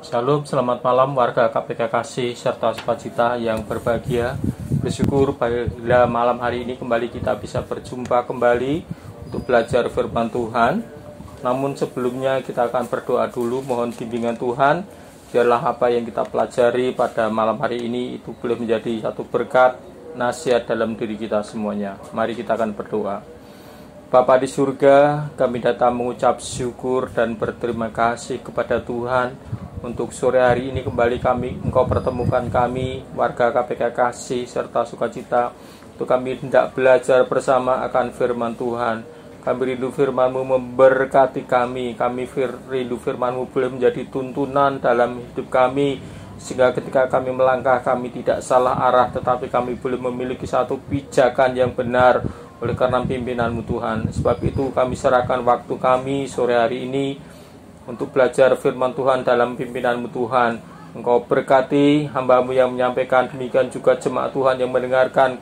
Shalom, selamat malam warga KPK Kasih serta sukacita yang berbahagia. Bersyukur pada malam hari ini kembali kita bisa berjumpa kembali untuk belajar firman Tuhan. Namun sebelumnya kita akan berdoa dulu, mohon bimbingan Tuhan. Biarlah apa yang kita pelajari pada malam hari ini itu boleh menjadi satu berkat, nasihat dalam diri kita semuanya. Mari kita akan berdoa. Bapa di surga, kami datang mengucap syukur dan berterima kasih kepada Tuhan untuk sore hari ini kembali Engkau pertemukan kami, warga KPK Kasih serta sukacita, untuk kami hendak belajar bersama akan firman Tuhan. Kami rindu firman-Mu memberkati kami rindu firman-Mu boleh menjadi tuntunan dalam hidup kami, sehingga ketika kami melangkah kami tidak salah arah, tetapi kami boleh memiliki satu pijakan yang benar oleh karena pimpinan-Mu Tuhan. Sebab itu kami serahkan waktu kami sore hari ini untuk belajar firman Tuhan dalam pimpinan-Mu Tuhan. Engkau berkati hamba-Mu yang menyampaikan, demikian juga jemaat Tuhan yang mendengarkan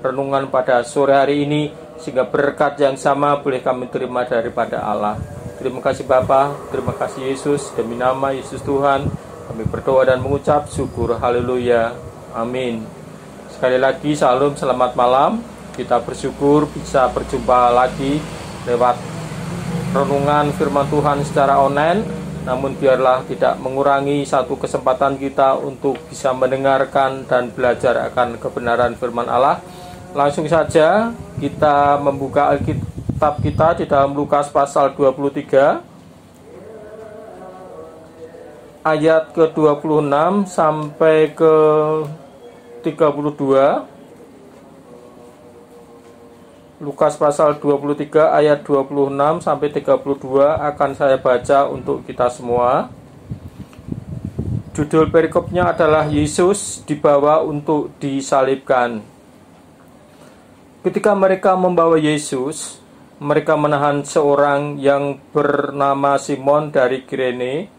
renungan pada sore hari ini, sehingga berkat yang sama boleh kami terima daripada Allah. Terima kasih Bapa, terima kasih Yesus, demi nama Yesus Tuhan kami berdoa dan mengucap syukur. Haleluya, amin. Sekali lagi salam, selamat malam. Kita bersyukur bisa berjumpa lagi lewat renungan firman Tuhan secara online, namun biarlah tidak mengurangi satu kesempatan kita untuk bisa mendengarkan dan belajar akan kebenaran firman Allah. Langsung saja kita membuka Alkitab kita di dalam Lukas pasal 23 ayat ke-26 sampai ke 32. Lukas pasal 23 ayat 26 sampai 32 akan saya baca untuk kita semua. Judul perikopnya adalah Yesus dibawa untuk disalibkan. Ketika mereka membawa Yesus, mereka menahan seorang yang bernama Simon dari Kirene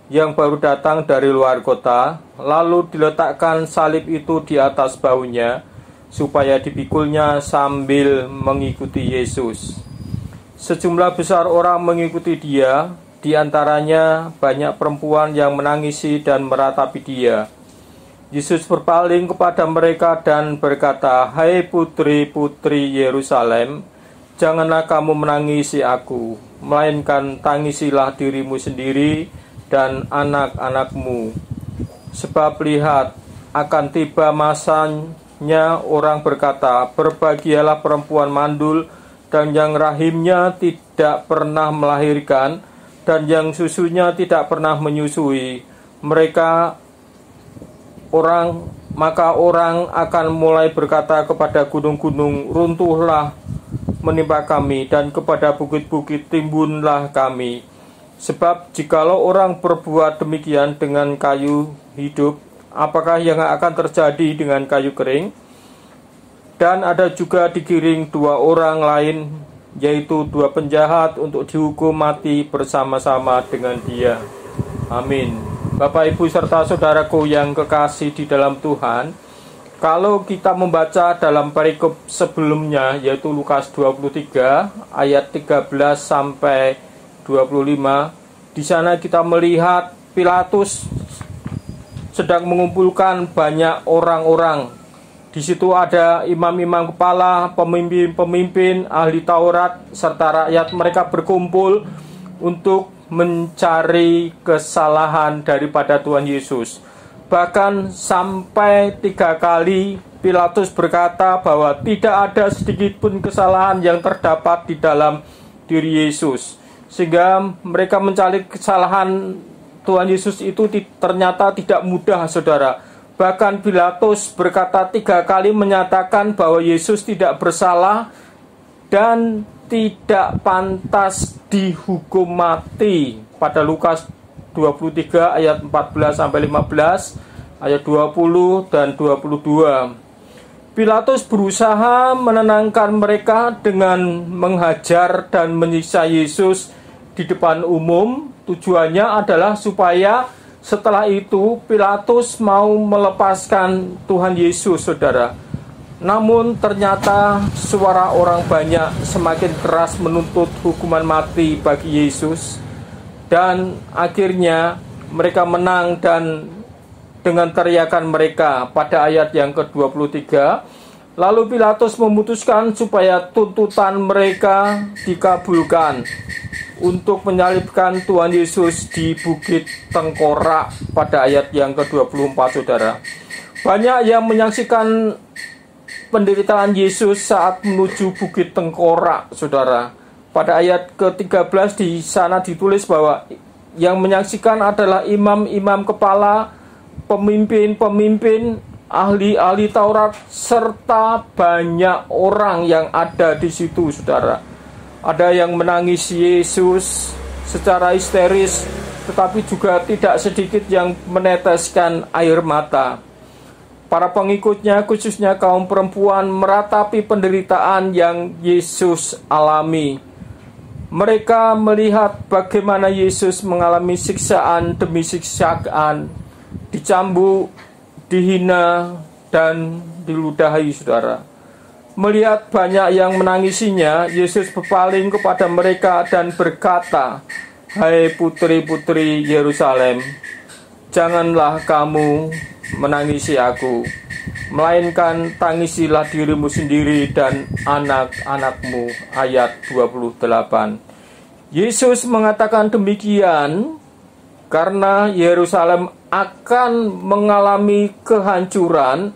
yang baru datang dari luar kota, lalu diletakkan salib itu di atas bahunya supaya dipikulnya sambil mengikuti Yesus. Sejumlah besar orang mengikuti dia, di antaranya banyak perempuan yang menangisi dan meratapi dia. Yesus berpaling kepada mereka dan berkata, "Hai putri-putri Yerusalem, janganlah kamu menangisi aku, melainkan tangisilah dirimu sendiri dan anak-anakmu. Sebab lihat, akan tiba masanya orang berkata, berbahagialah perempuan mandul dan yang rahimnya tidak pernah melahirkan dan yang susunya tidak pernah menyusui. Maka orang akan mulai berkata kepada gunung-gunung, runtuhlah menimpa kami, dan kepada bukit-bukit timbunlah kami. Sebab jikalau orang berbuat demikian dengan kayu hidup, apakah yang akan terjadi dengan kayu kering?" Dan ada juga digiring dua orang lain, yaitu dua penjahat, untuk dihukum mati bersama-sama dengan dia. Amin. Bapak, Ibu, serta saudaraku yang kekasih di dalam Tuhan, kalau kita membaca dalam perikop sebelumnya, yaitu Lukas 23 ayat 13 sampai 25, di sana kita melihat Pilatus sedang mengumpulkan banyak orang-orang. Di situ ada imam-imam kepala, pemimpin-pemimpin, ahli Taurat, serta rakyat. Mereka berkumpul untuk mencari kesalahan daripada Tuhan Yesus. Bahkan sampai 3 kali Pilatus berkata bahwa tidak ada sedikit pun kesalahan yang terdapat di dalam diri Yesus. Sehingga mereka mencari kesalahan Tuhan Yesus itu ternyata tidak mudah, saudara. Bahkan Pilatus berkata 3 kali menyatakan bahwa Yesus tidak bersalah dan tidak pantas dihukum mati. Pada Lukas 23 ayat 14 sampai 15, ayat 20 dan 22. Pilatus berusaha menenangkan mereka dengan menghajar dan menyiksa Yesus di depan umum. Tujuannya adalah supaya setelah itu Pilatus mau melepaskan Tuhan Yesus, saudara. Namun ternyata suara orang banyak semakin keras menuntut hukuman mati bagi Yesus. Dan akhirnya mereka menang dan dengan teriakan mereka pada ayat yang ke-23, lalu Pilatus memutuskan supaya tuntutan mereka dikabulkan untuk menyalibkan Tuhan Yesus di Bukit Tengkorak pada ayat yang ke-24, saudara. Banyak yang menyaksikan penderitaan Yesus saat menuju Bukit Tengkorak, saudara. Pada ayat ke-13 di sana ditulis bahwa yang menyaksikan adalah imam-imam kepala, pemimpin-pemimpin, ahli-ahli Taurat, serta banyak orang yang ada di situ, saudara. Ada yang menangis Yesus secara histeris, tetapi juga tidak sedikit yang meneteskan air mata. Para pengikutnya, khususnya kaum perempuan, meratapi penderitaan yang Yesus alami. Mereka melihat bagaimana Yesus mengalami siksaan demi siksaan, dicambuk, dihina, dan diludahi, saudara. Melihat banyak yang menangisinya, Yesus berpaling kepada mereka dan berkata, "Hai putri-putri Yerusalem, janganlah kamu menangisi aku, melainkan tangisilah dirimu sendiri dan anak-anakmu." Ayat 28. Yesus mengatakan demikian karena Yerusalem akan mengalami kehancuran.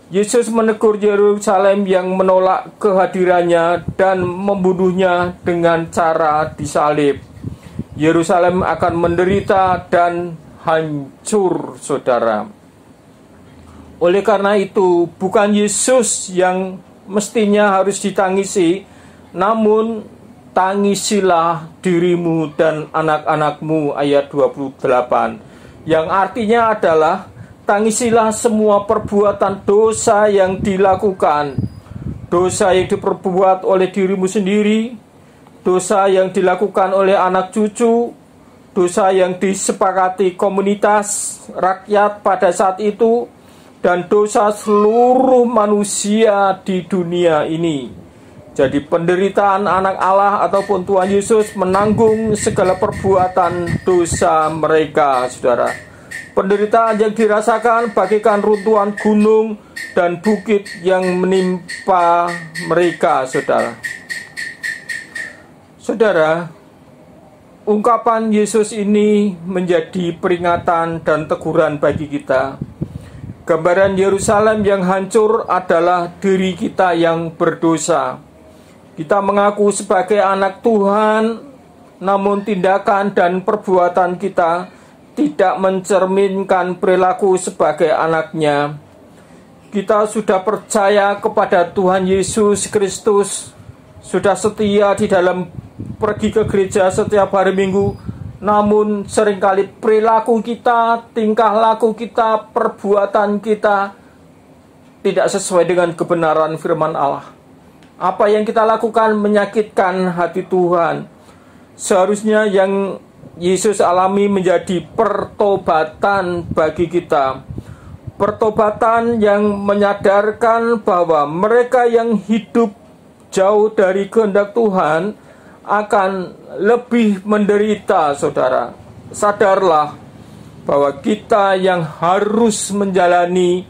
Yesus menegur Yerusalem yang menolak kehadirannya dan membunuhnya dengan cara disalib. Yerusalem akan menderita dan hancur, saudara. Oleh karena itu, bukan Yesus yang mestinya harus ditangisi, namun tangisilah dirimu dan anak-anakmu, ayat 28. Yang artinya adalah tangisilah semua perbuatan dosa yang dilakukan, dosa yang diperbuat oleh dirimu sendiri, dosa yang dilakukan oleh anak cucu, dosa yang disepakati komunitas rakyat pada saat itu, dan dosa seluruh manusia di dunia ini. Jadi penderitaan anak Allah ataupun Tuhan Yesus menanggung segala perbuatan dosa mereka, saudara. Penderitaan yang dirasakan bagaikan runtuhan gunung dan bukit yang menimpa mereka, saudara. Saudara, ungkapan Yesus ini menjadi peringatan dan teguran bagi kita. Gambaran Yerusalem yang hancur adalah diri kita yang berdosa. Kita mengaku sebagai anak Tuhan, namun tindakan dan perbuatan kita tidak mencerminkan perilaku sebagai anaknya. Kita sudah percaya kepada Tuhan Yesus Kristus, sudah setia di dalam pergi ke gereja setiap hari Minggu, namun seringkali perilaku kita, tingkah laku kita, perbuatan kita tidak sesuai dengan kebenaran firman Allah. Apa yang kita lakukan menyakitkan hati Tuhan. Seharusnya yang Yesus alami menjadi pertobatan bagi kita. Pertobatan yang menyadarkan bahwa mereka yang hidup jauh dari kehendak Tuhan akan lebih menderita, saudara. Sadarlah bahwa kita yang harus menjalani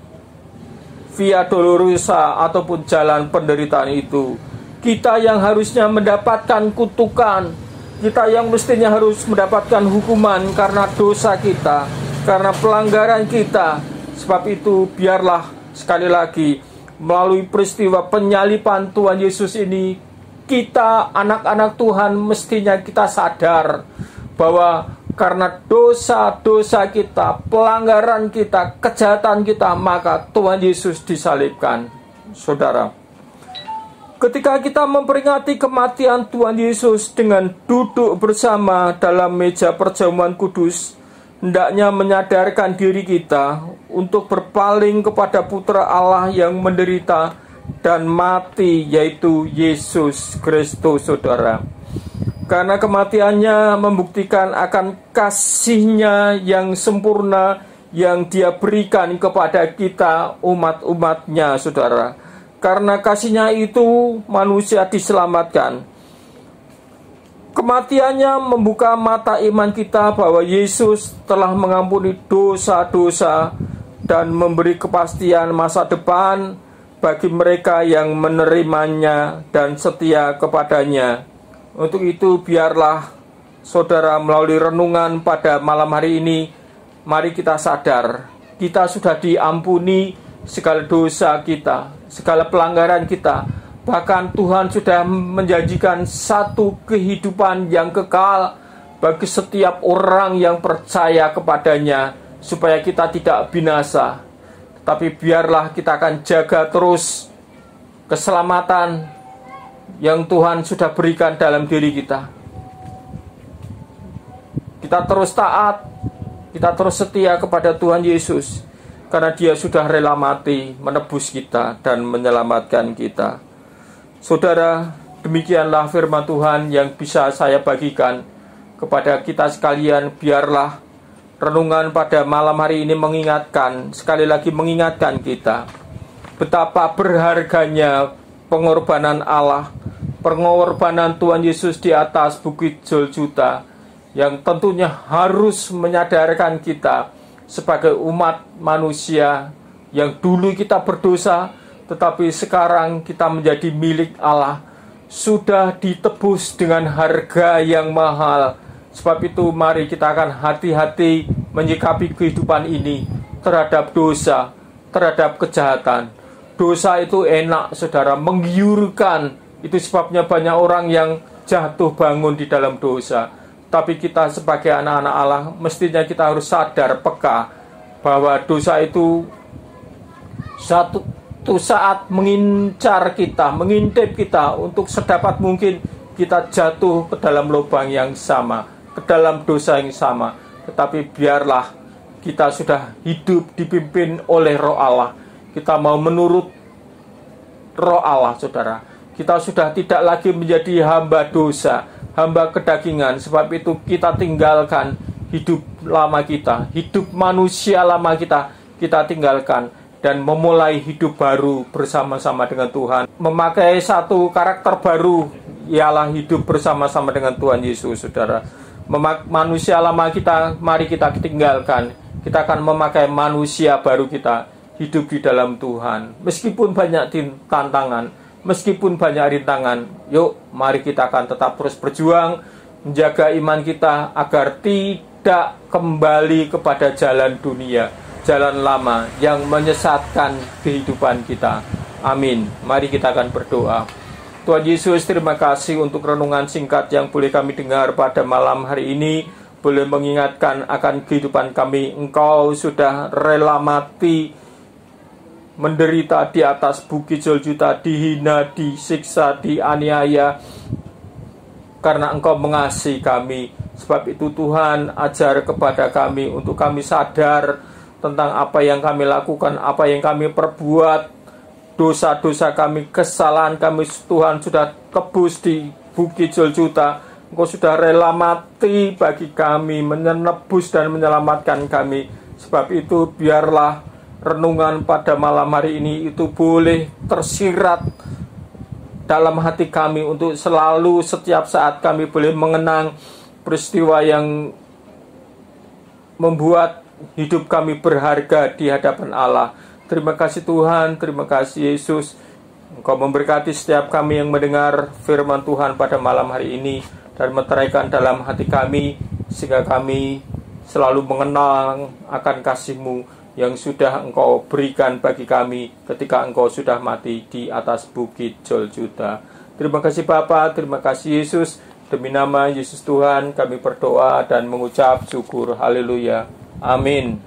via dolorosa ataupun jalan penderitaan itu, kita yang harusnya mendapatkan kutukan, kita yang mestinya harus mendapatkan hukuman karena dosa kita, karena pelanggaran kita. Sebab itu biarlah sekali lagi melalui peristiwa penyaliban Tuhan Yesus ini, kita anak-anak Tuhan mestinya kita sadar bahwa karena dosa-dosa kita, pelanggaran kita, kejahatan kita, maka Tuhan Yesus disalibkan. Saudara, ketika kita memperingati kematian Tuhan Yesus dengan duduk bersama dalam meja perjamuan kudus, hendaknya menyadarkan diri kita untuk berpaling kepada Putra Allah yang menderita dan mati, yaitu Yesus Kristus, saudara. Karena kematiannya membuktikan akan kasih-Nya yang sempurna yang Dia berikan kepada kita, umat-umat-Nya, saudara. Karena kasih-Nya itu manusia diselamatkan. Kematiannya membuka mata iman kita bahwa Yesus telah mengampuni dosa-dosa dan memberi kepastian masa depan bagi mereka yang menerimanya dan setia kepadanya. Untuk itu biarlah saudara melalui renungan pada malam hari ini, mari kita sadar kita sudah diampuni segala dosa kita, segala pelanggaran kita. Bahkan Tuhan sudah menjanjikan satu kehidupan yang kekal bagi setiap orang yang percaya kepadanya, supaya kita tidak binasa. Tapi biarlah kita akan jaga terus keselamatan yang Tuhan sudah berikan dalam diri kita. Kita terus taat, kita terus setia kepada Tuhan Yesus, karena Dia sudah rela mati menebus kita dan menyelamatkan kita. Saudara, demikianlah firman Tuhan yang bisa saya bagikan kepada kita sekalian. Biarlah renungan pada malam hari ini mengingatkan, sekali lagi mengingatkan kita betapa berharganya pengorbanan Allah, pengorbanan Tuhan Yesus di atas bukit Golgota, yang tentunya harus menyadarkan kita sebagai umat manusia yang dulu kita berdosa, tetapi sekarang kita menjadi milik Allah, sudah ditebus dengan harga yang mahal. Sebab itu mari kita akan hati-hati menyikapi kehidupan ini terhadap dosa, terhadap kejahatan. Dosa itu enak, saudara, menggiurkan. Itu sebabnya banyak orang yang jatuh bangun di dalam dosa. Tapi kita sebagai anak-anak Allah, mestinya kita harus sadar, peka, bahwa dosa itu satu saat mengincar kita, mengintip kita, untuk sedapat mungkin kita jatuh ke dalam lubang yang sama, ke dalam dosa yang sama. Tetapi biarlah kita sudah hidup dipimpin oleh Roh Allah. Kita mau menurut Roh Allah, saudara. Kita sudah tidak lagi menjadi hamba dosa, hamba kedagingan. Sebab itu kita tinggalkan hidup lama kita, hidup manusia lama kita tinggalkan, dan memulai hidup baru bersama-sama dengan Tuhan. Memakai satu karakter baru, ialah hidup bersama-sama dengan Tuhan Yesus, saudara. Manusia lama kita, mari kita tinggalkan. Kita akan memakai manusia baru kita, hidup di dalam Tuhan. Meskipun banyak tantangan, meskipun banyak rintangan, yuk mari kita akan tetap terus berjuang, menjaga iman kita agar tidak kembali kepada jalan dunia, jalan lama yang menyesatkan kehidupan kita. Amin. Mari kita akan berdoa. Tuhan Yesus, terima kasih untuk renungan singkat yang boleh kami dengar pada malam hari ini, boleh mengingatkan akan kehidupan kami. Engkau sudah rela mati, menderita di atas bukit Golgota, dihina, disiksa, dianiaya, karena Engkau mengasihi kami. Sebab itu Tuhan, ajar kepada kami untuk kami sadar tentang apa yang kami lakukan, apa yang kami perbuat, dosa-dosa kami, kesalahan kami. Tuhan sudah tebus di bukit Golgota. Engkau sudah rela mati bagi kami, menebus dan menyelamatkan kami. Sebab itu biarlah renungan pada malam hari ini itu boleh tersirat dalam hati kami, untuk selalu setiap saat kami boleh mengenang peristiwa yang membuat hidup kami berharga di hadapan Allah. Terima kasih Tuhan, terima kasih Yesus. Engkau memberkati setiap kami yang mendengar firman Tuhan pada malam hari ini, dan meteraikan dalam hati kami, sehingga kami selalu mengenal akan kasih-Mu yang sudah Engkau berikan bagi kami ketika Engkau sudah mati di atas bukit Golgota. Terima kasih Bapa, terima kasih Yesus. Demi nama Yesus Tuhan kami berdoa dan mengucap syukur. Haleluya. Amin.